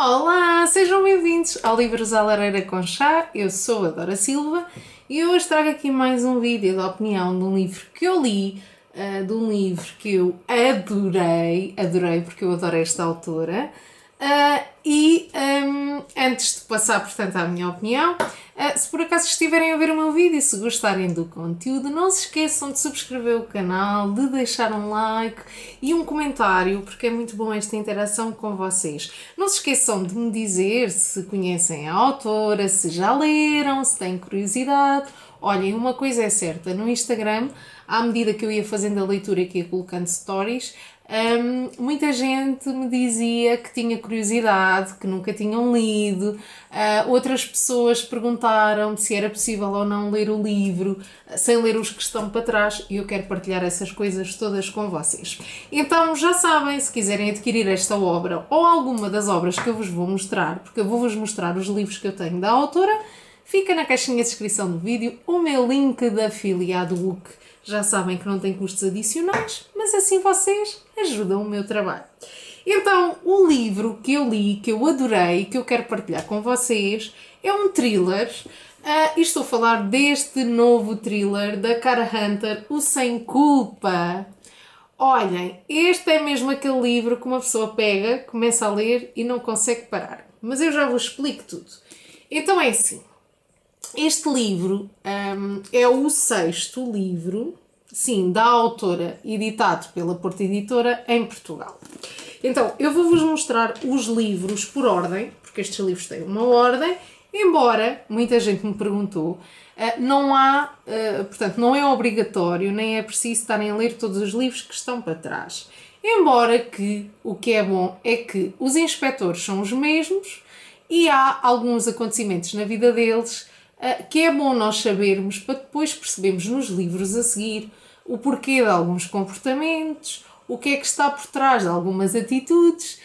Olá, sejam bem-vindos ao Livros à Lareira com Chá. Eu sou a Dora Silva e hoje trago aqui mais um vídeo de opinião de um livro que eu li, de um livro que eu adorei porque eu adoro esta autora. Antes de passar, portanto, à minha opinião, se por acaso estiverem a ver o meu vídeo e se gostarem do conteúdo, não se esqueçam de subscrever o canal, de deixar um like e um comentário, porque é muito bom esta interação com vocês. Não se esqueçam de me dizer se conhecem a autora, se já leram, se têm curiosidade. Olhem, uma coisa é certa, no Instagram, à medida que eu ia fazendo a leitura e que ia colocando stories, muita gente me dizia que tinha curiosidade, que nunca tinham lido. Outras pessoas perguntaram-me se era possível ou não ler o livro sem ler os que estão para trás, e eu quero partilhar essas coisas todas com vocês. Então já sabem, se quiserem adquirir esta obra ou alguma das obras que eu vos vou mostrar, porque eu vou-vos mostrar os livros que eu tenho da autora, fica na caixinha de descrição do vídeo o meu link de afiliado WUC. Já sabem que não tem custos adicionais, mas assim vocês ajudam o meu trabalho. Então, o livro que eu li, que eu adorei, que eu quero partilhar com vocês, é um thriller. E estou a falar deste novo thriller da Cara Hunter, O Sem Culpa. Olhem, este é mesmo aquele livro que uma pessoa pega, começa a ler e não consegue parar. Mas eu já vos explico tudo. Então é assim. Este livro é o sexto livro, sim, da autora, editado pela Porta Editora em Portugal. Então, eu vou-vos mostrar os livros por ordem, porque estes livros têm uma ordem, embora muita gente me perguntou, não há, portanto, não é obrigatório, nem é preciso estarem a ler todos os livros que estão para trás. Embora que o que é bom é que os inspectores são os mesmos e há alguns acontecimentos na vida deles que é bom nós sabermos para depois percebermos nos livros a seguir o porquê de alguns comportamentos, o que é que está por trás de algumas atitudes,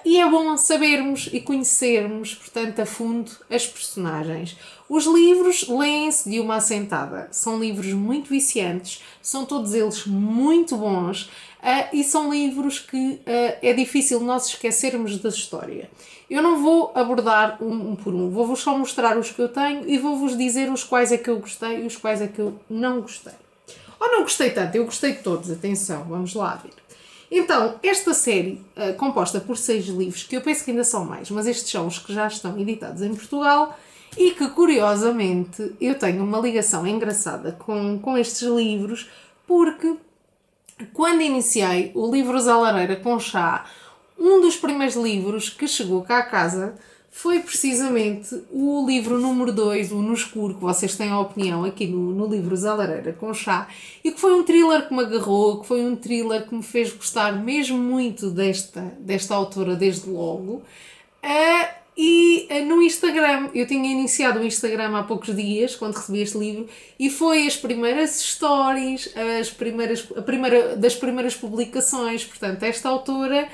e é bom sabermos e conhecermos, portanto, a fundo as personagens. Os livros leem-se de uma assentada, são livros muito viciantes, são todos eles muito bons, e são livros que é difícil nós esquecermos da história. Eu não vou abordar um por um, vou-vos só mostrar os que eu tenho e vou-vos dizer os quais é que eu gostei e os quais é que eu não gostei. Ou não gostei tanto, eu gostei de todos, atenção, vamos lá ver. Então, esta série, composta por 6 livros, que eu penso que ainda são mais, mas estes são os que já estão editados em Portugal e que, curiosamente, eu tenho uma ligação engraçada com estes livros, porque quando iniciei o Livros à Lareira com Chá, um dos primeiros livros que chegou cá à casa foi precisamente o livro número 2, o No Escuro, que vocês têm a opinião aqui no Livros à Lareira com Chá, e que foi um thriller que me agarrou, que foi um thriller que me fez gostar mesmo muito desta autora desde logo. No Instagram, eu tinha iniciado o Instagram há poucos dias, quando recebi este livro, e foi as primeiras stories, das primeiras publicações. Portanto, esta autora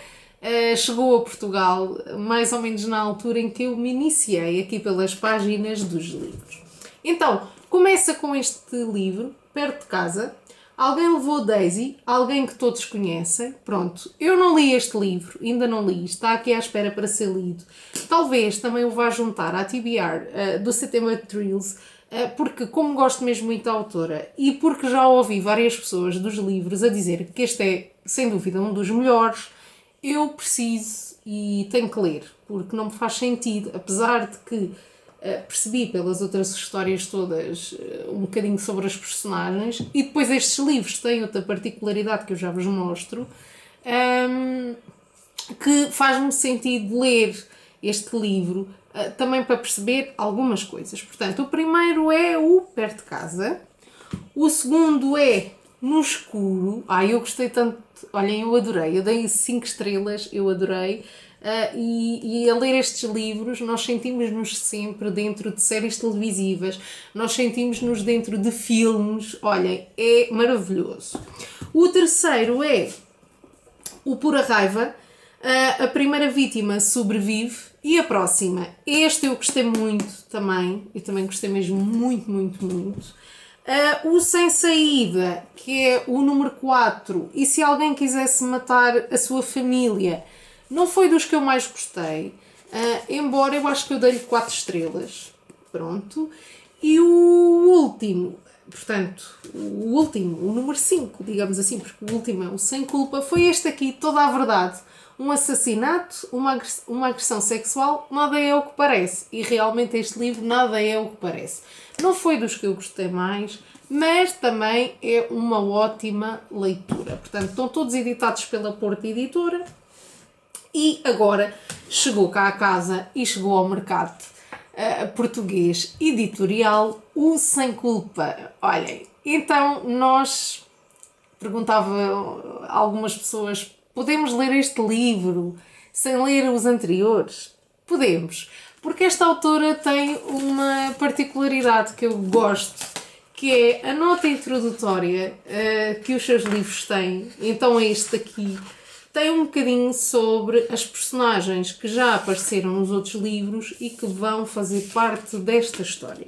chegou a Portugal mais ou menos na altura em que eu me iniciei aqui pelas páginas dos livros. Então, começa com este livro, perto de casa. Alguém levou Daisy, alguém que todos conhecem. Pronto, eu não li este livro, ainda não li, está aqui à espera para ser lido. Talvez também o vá juntar à TBR do Setembro Thrills, porque como gosto mesmo muito da autora e porque já ouvi várias pessoas dos livros a dizer que este é, sem dúvida, um dos melhores, eu preciso e tenho que ler, porque não me faz sentido, apesar de que percebi pelas outras histórias todas um bocadinho sobre as personagens, e depois estes livros têm outra particularidade que eu já vos mostro, que faz-me sentido ler este livro também para perceber algumas coisas. Portanto, o primeiro é o Perto de Casa, o segundo é No Escuro. Eu gostei tanto, olhem, eu adorei, eu dei 5 estrelas, eu adorei. E a ler estes livros nós sentimos-nos sempre dentro de séries televisivas, nós sentimos-nos dentro de filmes, olhem, é maravilhoso. O terceiro é o Pura Raiva, a primeira vítima sobrevive, e a próxima, este eu gostei muito também, eu também gostei mesmo muito, muito, muito. O Sem Saída, que é o número 4, e se alguém quisesse matar a sua família, não foi dos que eu mais gostei, embora eu acho que eu dei-lhe 4 estrelas. Pronto. E o último, portanto, o número 5, digamos assim, porque o último é o Sem Culpa, foi este aqui, Toda a Verdade. Um assassinato, uma agressão sexual, nada é o que parece. E realmente este livro nada é o que parece. Não foi dos que eu gostei mais, mas também é uma ótima leitura. Portanto, estão todos editados pela Porto Editora. E agora chegou cá a casa e chegou ao mercado português editorial o Sem Culpa. Olhem, então perguntava a algumas pessoas, podemos ler este livro sem ler os anteriores? Podemos, porque esta autora tem uma particularidade que eu gosto, que é a nota introdutória que os seus livros têm. Então este aqui tem um bocadinho sobre as personagens que já apareceram nos outros livros e que vão fazer parte desta história.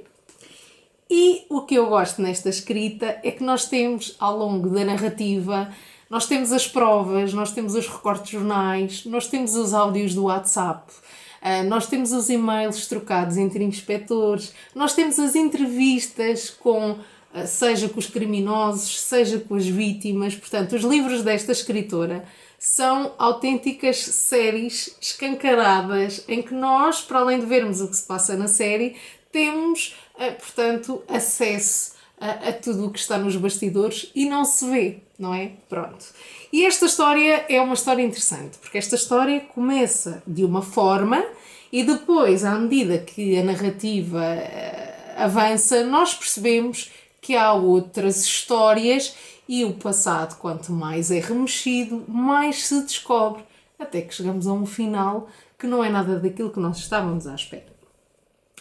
E o que eu gosto nesta escrita é que nós temos, ao longo da narrativa, nós temos as provas, nós temos os recortes de jornais, nós temos os áudios do WhatsApp, nós temos os e-mails trocados entre inspectores, nós temos as entrevistas seja com os criminosos, seja com as vítimas. Portanto, os livros desta escritora são autênticas séries escancaradas em que nós, para além de vermos o que se passa na série, temos, portanto, acesso a tudo o que está nos bastidores e não se vê, não é? Pronto. E esta história é uma história interessante, porque esta história começa de uma forma e depois, à medida que a narrativa avança, nós percebemos que há outras histórias e o passado, quanto mais é remexido, mais se descobre, até que chegamos a um final que não é nada daquilo que nós estávamos à espera.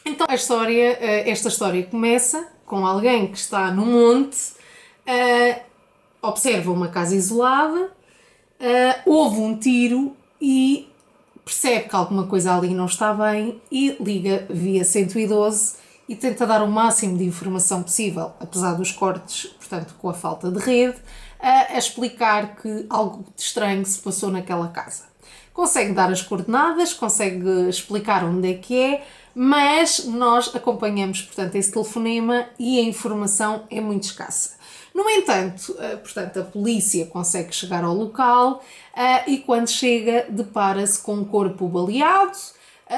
Então esta história começa com alguém que está no monte, observa uma casa isolada, ouve um tiro e percebe que alguma coisa ali não está bem e liga via 112 e tenta dar o máximo de informação possível, apesar dos cortes, portanto, com a falta de rede, a explicar que algo de estranho se passou naquela casa. Consegue dar as coordenadas, consegue explicar onde é que é, mas nós acompanhamos, portanto, esse telefonema e a informação é muito escassa. No entanto, portanto, a polícia consegue chegar ao local e quando chega depara-se com um corpo baleado,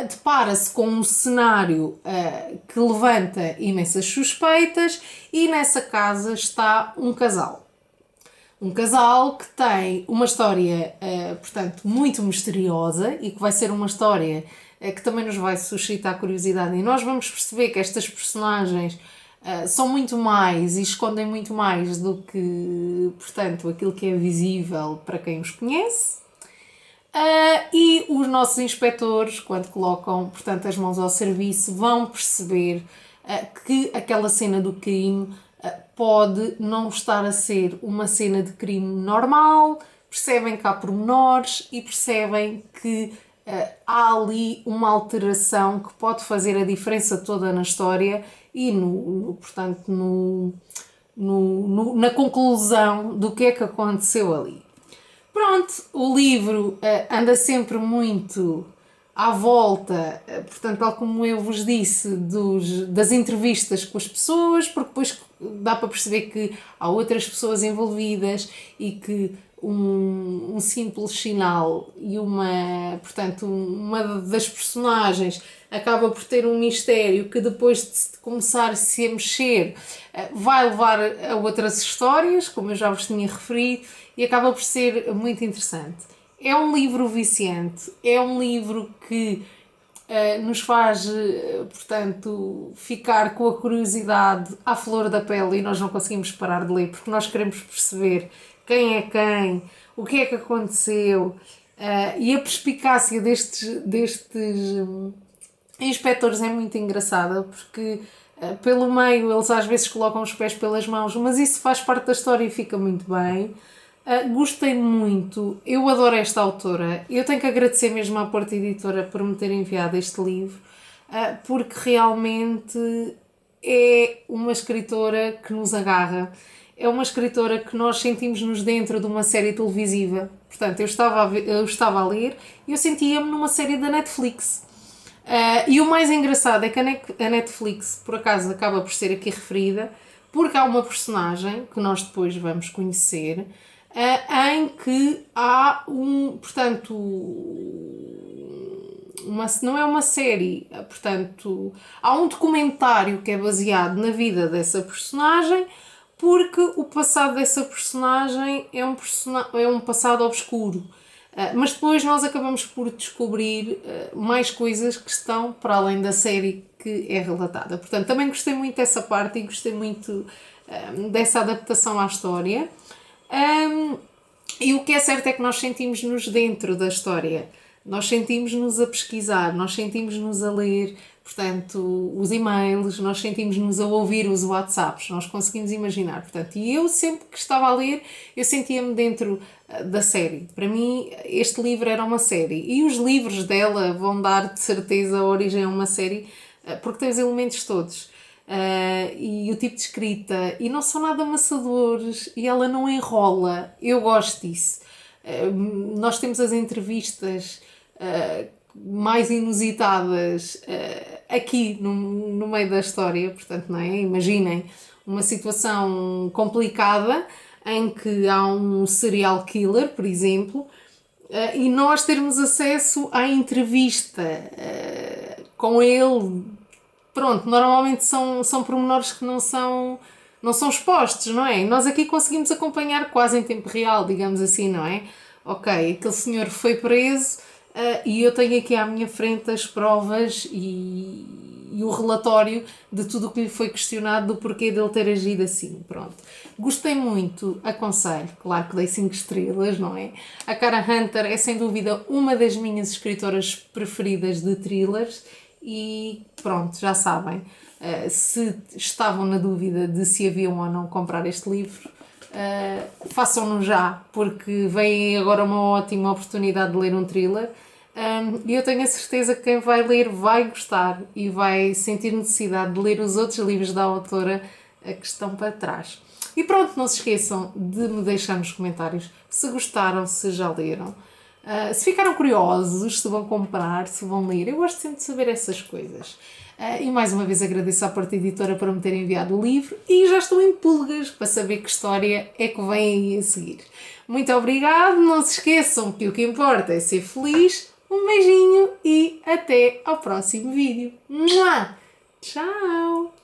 depara-se com um cenário que levanta imensas suspeitas e nessa casa está um casal. Um casal que tem uma história, portanto, muito misteriosa e que vai ser uma história que também nos vai suscitar curiosidade e nós vamos perceber que estas personagens são muito mais e escondem muito mais do que, portanto, aquilo que é visível para quem os conhece. E os nossos inspectores, quando colocam, portanto, as mãos ao serviço, vão perceber que aquela cena do crime pode não estar a ser uma cena de crime normal, percebem que há pormenores e percebem que há ali uma alteração que pode fazer a diferença toda na história e, portanto, na conclusão do que é que aconteceu ali. Pronto, o livro anda sempre muito à volta, portanto, tal como eu vos disse, das entrevistas com as pessoas, porque depois dá para perceber que há outras pessoas envolvidas e que um simples sinal e portanto, uma das personagens acaba por ter um mistério que depois de começar-se a mexer vai levar a outras histórias, como eu já vos tinha referido, e acaba por ser muito interessante. É um livro viciante, é um livro que nos faz, portanto, ficar com a curiosidade à flor da pele e nós não conseguimos parar de ler porque nós queremos perceber quem é quem, o que é que aconteceu e a perspicácia destes inspectores é muito engraçada porque pelo meio eles às vezes colocam os pés pelas mãos, mas isso faz parte da história e fica muito bem. Gostei muito, eu adoro esta autora, eu tenho que agradecer mesmo à Porta Editora por me ter enviado este livro, porque realmente é uma escritora que nos agarra, é uma escritora que nós sentimos-nos dentro de uma série televisiva. Portanto, eu estava a ler e eu sentia-me numa série da Netflix. E o mais engraçado é que a Netflix, por acaso, acaba por ser aqui referida, porque há uma personagem que nós depois vamos conhecer, em que há portanto, não é uma série, portanto, há um documentário que é baseado na vida dessa personagem, porque o passado dessa personagem é um passado obscuro. Mas depois nós acabamos por descobrir mais coisas que estão para além da série que é relatada. Portanto, também gostei muito dessa parte e gostei muito dessa adaptação à história. E o que é certo é que nós sentimos-nos dentro da história. Nós sentimos-nos a pesquisar, nós sentimos-nos a ler, portanto, os e-mails, nós sentimos-nos a ouvir os WhatsApps, nós conseguimos imaginar. Portanto, e eu sempre que estava a ler, eu sentia-me dentro da série. Para mim, este livro era uma série. E os livros dela vão dar, de certeza, a origem a uma série, porque tem os elementos todos. E o tipo de escrita, e não são nada amassadores, e ela não enrola. Eu gosto disso. Nós temos as entrevistas mais inusitadas aqui no meio da história, portanto, não é? Imaginem uma situação complicada em que há um serial killer, por exemplo, e nós termos acesso à entrevista com ele. Pronto, normalmente são pormenores que não são expostos, não é? Nós aqui conseguimos acompanhar quase em tempo real, digamos assim, não é? Ok, aquele senhor foi preso e eu tenho aqui à minha frente as provas e o relatório de tudo o que lhe foi questionado, do porquê dele ter agido assim, pronto. Gostei muito, aconselho, claro que dei 5 estrelas, não é? A Kara Hunter é sem dúvida uma das minhas escritoras preferidas de thrillers. E pronto, já sabem, se estavam na dúvida de se haviam ou não comprar este livro, façam-no já, porque vem agora uma ótima oportunidade de ler um thriller, e eu tenho a certeza que quem vai ler vai gostar e vai sentir necessidade de ler os outros livros da autora que estão para trás. E pronto, não se esqueçam de me deixar nos comentários se gostaram, se já leram. Se ficaram curiosos, se vão comprar, se vão ler, eu gosto sempre de saber essas coisas. E mais uma vez agradeço à Porta Editora por me ter enviado o livro e já estou em pulgas para saber que história é que vem aí a seguir. Muito obrigado, não se esqueçam que o que importa é ser feliz. Um beijinho e até ao próximo vídeo. Tchau!